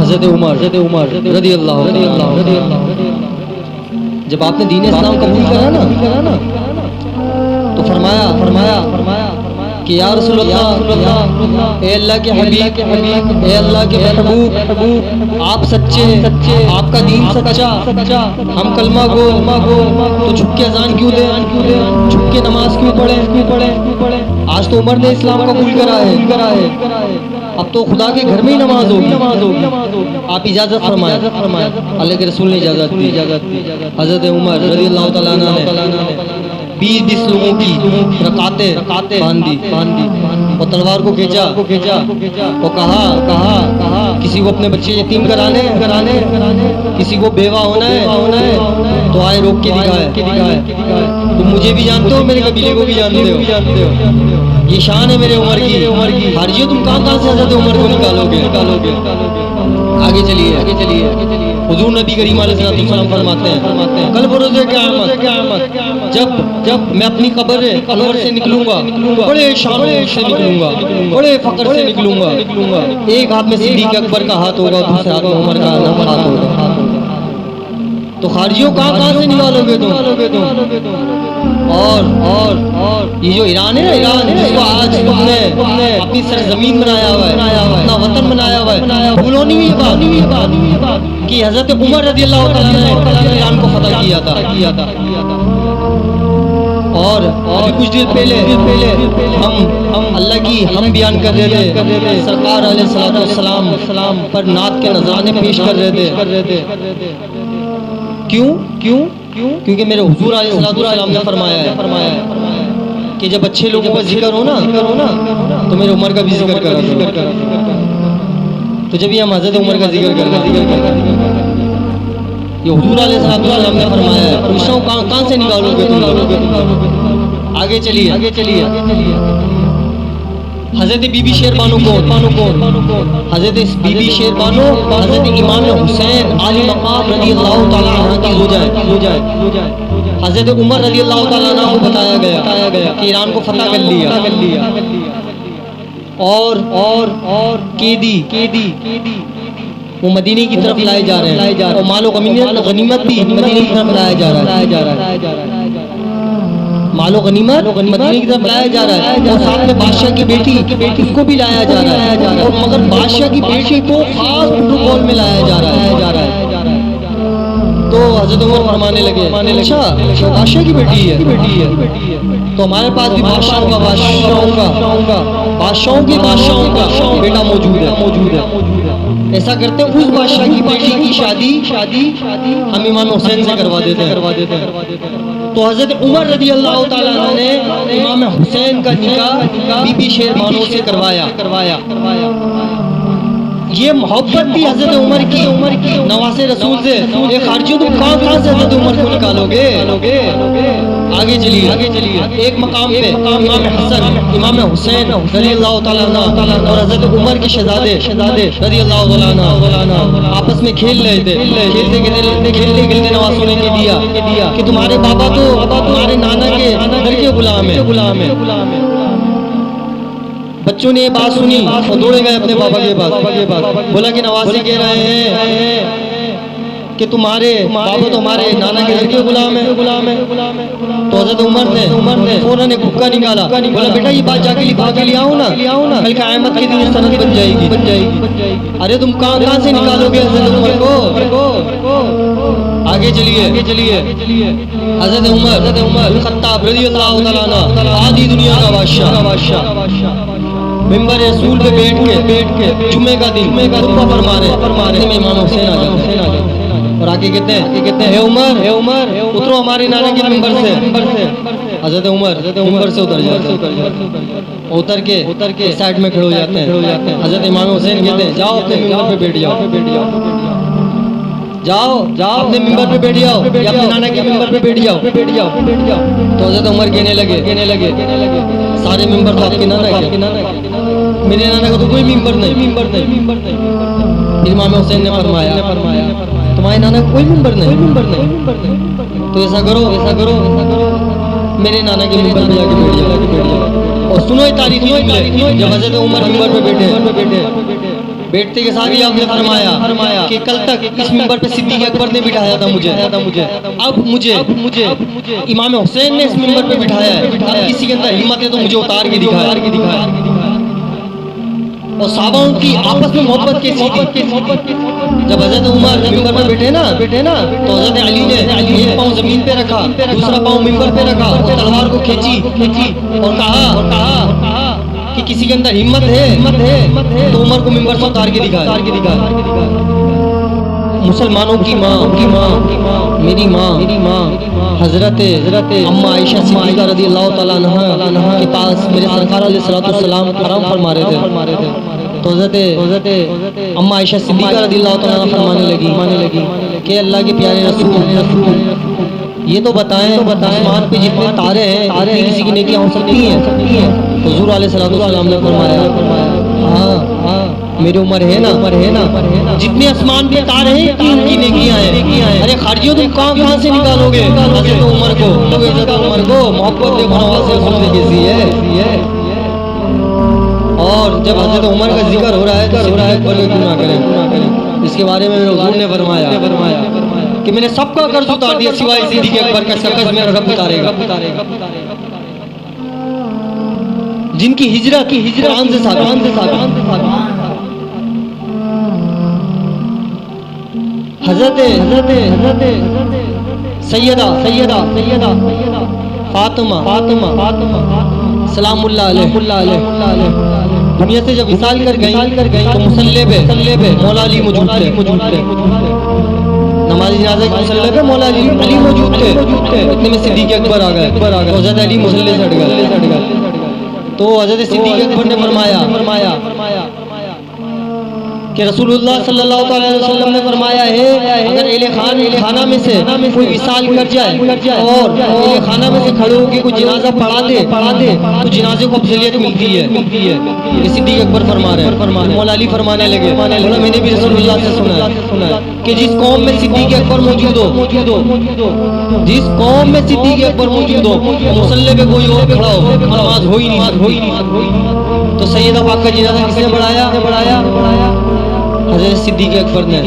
हज़रत उमर रज़ी अल्लाह जब आपने दीन इस्लाम कबूल करा ना तो फरमाया कि या रसूल अल्लाह, ए अल्लाह के हबीब, ए अल्लाह के महबूब, आप सच्चे, आपका दीन सच्चा, हम कलमा गो तो छुप के अजान क्यों दे, छुप के नमाज क्यों पढ़े। आज तो उमर ने इस्लाम कबूल करा है, अब तो खुदा के घर में ही नमाज होगी। आप इजाजत फरमाए। अल्लाह के रसूल ने इजाजत दी। हज़रत उमर रज़ी अल्लाह तआला अन्हु ने 20 लोगों की रकाते बांधी और तलवार को खींचा और कहा किसी को अपने बच्चे यतीम कराने, किसी को बेवा होना है तो आए रोक के दिखाए। तुम मुझे भी जानते हो, मेरे कबीले को भी जानते हो, ये शान है मेरे उमर की। हारियो तुम कहाँ से हज़रत उमर को निकालोगे। आगे चलिए। हुजूर नबी करीम अलैहिस्सलाम फरमाते हैं कल बरोज़े क़यामत जब मैं अपनी कब्र अनवर से निकलूंगा, बड़े शान से निकलूंगा, बड़े फख्र से निकलूंगा। एक हाथ में सिद्दीक़ अकबर का हाथ होगा, दूसरे हाथ में उमर का हाथ होगा। तो खारिजियों कहाँ से निकालोगे तुम। और ये जो ईरान है ना, ईरान जिसको आज तुमने अपनी सरजमीन बनाया हुआ है, अपना वतन बनाया हुआ है, भूलो नहीं ये बात कि हज़रत उमर रज़ी अल्लाह तआला ने ईरान को फतह किया था। और अभी कुछ देर पहले हम अल्लाह की हम बयान कर रहे थे, सरकार अलैहिस्सलाम पर नात के नजराने पेश कर रहे थे। क्यों? क्योंकि मेरे हुजूर अलैहिस्सलाम ने फरमाया है कि जब अच्छे लोगों का जिक्र हो ना तो मेरे उमर का भी जिक्र करा। तो जब ये हम हज़रत उमर का जिक्र कर ये हुजूर अलैहिस्सलाम ने फरमाया है। पूछता हूँ कहाँ से निकालोगे तुम लोग। आगे चलिए। हज़रत बीबी शेरबानो कौन? हज़रत बीबी शेरबानो हज़रत इमाम हुसैन आली मकाम रज़ी अल्लाह तआला अन्हु की हो जाए। हज़रत उमर रज़ी अल्लाह तआला अन्हु को बताया गया कि ईरान को फतह कर लिया और कैदी वो मदीने की तरफ लाए जा रहे हैं और मालो गनीमत भी मदीने की तरफ लाया जा रहा है। मालो गनीमत मदीने की तरफ लाया जा रहा है और साथ में बादशाह की बेटी उसको भी लाया जा रहा है। और मगर बादशाह की बेटी को खास प्रोटोकॉल में लाया जा रहा है। तो हज़रत उमर फरमाने लगे अच्छा बादशाह की बेटी है तो हमारे पास भी बादशाहों का बेटा मौजूद है। ऐसा करते हैं उस बादशाह की बेटी की शादी हम इमाम हुसैन से करवा देते हैं। तो हज़रत उमर रज़ी अल्लाह तआला अन्हु ने इमाम हुसैन का निकाह बीबी शेरबानो से करवाया। ये मोहब्बत थी हज़रत उमर की नवासे रसूल से। ये खारिजियों तुम कहाँ से हज़रत उमर को निकालोगे। आगे चलिए। एक मकाम पे इमाम हसन, इमाम हुसैन रज़ी अल्लाह तआला अन्हु और हज़रत उमर के शहज़ादे रज़ी अल्लाह तआला अन्हु आपस में खेल रहे थे। खेलते नवासों ने दिया कि तुम्हारे बाबा तो तुम्हारे नाना के घर के गुलाम है। बच्चों ने ये बात सुनी और दौड़े गए अपने बाबा के पास। बोला कि नवासी कह रहे हैं कि तुम्हारे बाबा तो हमारे नाना के घर के गुलाम है। तो हज़रत उमर ने फौरन एक हुक्का निकाला। बोला बेटा ये बात जाके लिखा के ले आओ ना, कल क़यामत के दिन सनद बन जाएगी। अरे तुम कहाँ से निकालोगे हज़रत उमर को। आगे चलिए। हज़रत उमर खत्ताब रज़ी अल्लाह तआला अन्हु आधी दुनिया का बादशाह मिंबर रसूल पे बैठ के जुम्मे का दिन खुतबा फरमा रहे में इमाम हुसैन आ जाते और आगे कहते हैं हे उमर उतरो हमारे नाना के मिंबर से। हज़रत उमर मिंबर से उतर के साइड में खड़े हो जाते हैं। हज़रत इमाम हुसैन कहते हैं जाओ अपने मिंबर पे बैठ जाओ, अपने मिंबर पे बैठ जाओ या अपने नाना के मिंबर पे बैठ जाओ। तो हज़रत उमर कहने लगे सारे मिंबर तो आपके नाना के, मेरे नाना का तो कोई मिंबर नहीं। इमाम हुसैन ने फरमाया तुम्हारे नाना का कोई मिंबर नहीं, तो ऐसा करो मेरे नाना के मिंबर पे जाके बैठ जाओ। और सुनो ये तारीख जब हज़रत उमर मिंबर पे बैठते के साथ ही आपने फरमाया कि कल तक इस मिंबर पे सिद्दीक़ अकबर ने बिठाया था मुझे, अब मुझे इमाम हुसैन ने इस मिंबर पे बिठाया है। किसी के अंदर हिम्मत है तो मुझे उतार के दिखाया। और सहाबाओं की आपस में मोहब्बत कैसी थी। जब हज़रत उमर मिंबर पे बैठे ना तो हज़रत अली ने एक पाँव जमीन पे रखा, दूसरा पाँव मिंबर पे रखा और तलवार को खींची और कहा कि किसी के अंदर हिम्मत है तो उमर को मिंबर से उतार के दिखाया। मुसलमानों की माँ मेरी माँ हजरत अम्मा आयशा सिद्दीक़ा रज़ियल्लाहु तआला अन्हा के पास मेरे सरकार अलैहिस्सलाम आराम फरमा रहे थे। तो हजरत अम्मा आयशा सिद्दीक़ा रज़ियल्लाहु तआला अन्हा फरमाने लगी कि अल्लाह के प्यारे रसूल ये तो बताएं आसमान पे जितने तारे हैं किसी की नेकियां हो सकती हैं? हुजूर अलैहिस्सलाम ने फरमाया हाँ मेरी उम्र है ना जितने आसमान पे तारे हैं इनकी नेकियां हैं। अरे खारजियों तुम कहां से निकालोगे हज़रत उमर को? मोहब्बत देखो नवाज़ रसूल कैसी है। और जब हज़रत उमर का जिक्र हो रहा है तो क्यों ना करें। इसके बारे में हुजूर ने फरमाया कि मैंने सबका कर्ज उतार दिया सिवाय सिद्दीक़ अकबर का, कर्ज मेरा रब उतारेगा। जिनकी हिजरत कुरान से साबित। हज़रत सैयदा फातिमा सलामुल्लाह अलैहा दुनिया से जब विसाल कर गई तो मुसल्ले पे मौला अली मौजूद थे। नमाज़ जनाज़ा के मुसल्ले पे मौला अली मौजूद थे। इतने में सिद्दीक़ अकबर आ गए तो हज़रत अली मुसल्ले से हट गए। तो हज़रत सिद्दीक़ अकबर ने फरमाया कि रसूलुल्लाह सल्लल्लाहु अलैहि वसल्लम ने फरमाया है अगर एले खाना में से कोई विसाल कर जाए और एले खाना में से खड़े होकर कोई जनाजा पढ़ा दे तो जनाजे को अफजलियत मिलती है। ये सिद्दीक़ अकबर फरमा रहे हैं। मौला अली फरमाने लगे बोला मैंने भी रसूलुल्लाह से सुना कि जिस कौम में सिद्दीक़ अकबर मौजूद हो, जिस कौम में सिद्दीक़ अकबर मौजूद हो मुसल्ले पे कोई और खड़ा हो नमाज हो ही नहीं। तो सैयदा पाक का जनाजा किसने बढ़ाया? हज़रत सिद्दीक़ अकबर ने।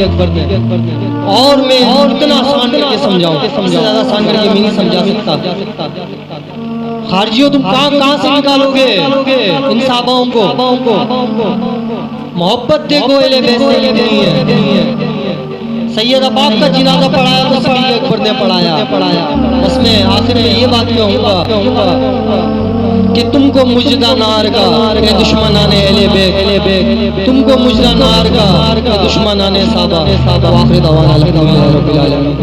और मैं इतना आसान करके समझाऊं, इससे ज़्यादा आसान करके मैं नहीं समझा सकता। खारजियों तुम कहां से निकालोगे इन सहाबाओं को? मोहब्बत देखो एले वैसे ही नहीं है। सैयदा पाक का जनाजा पढ़ाया तो सिद्दीक़ अकबर ने पढ़ाया। बस मैं आखिर में ये बात कहूँगा कि तुमको मुजदा नार का दुश्मनाने अहले बैत, तुमको मुजदा नार का दुश्मनाने साहबा। आखिर दवाना अल्हम्दुलिल्लाह रब्बिल आलमीन।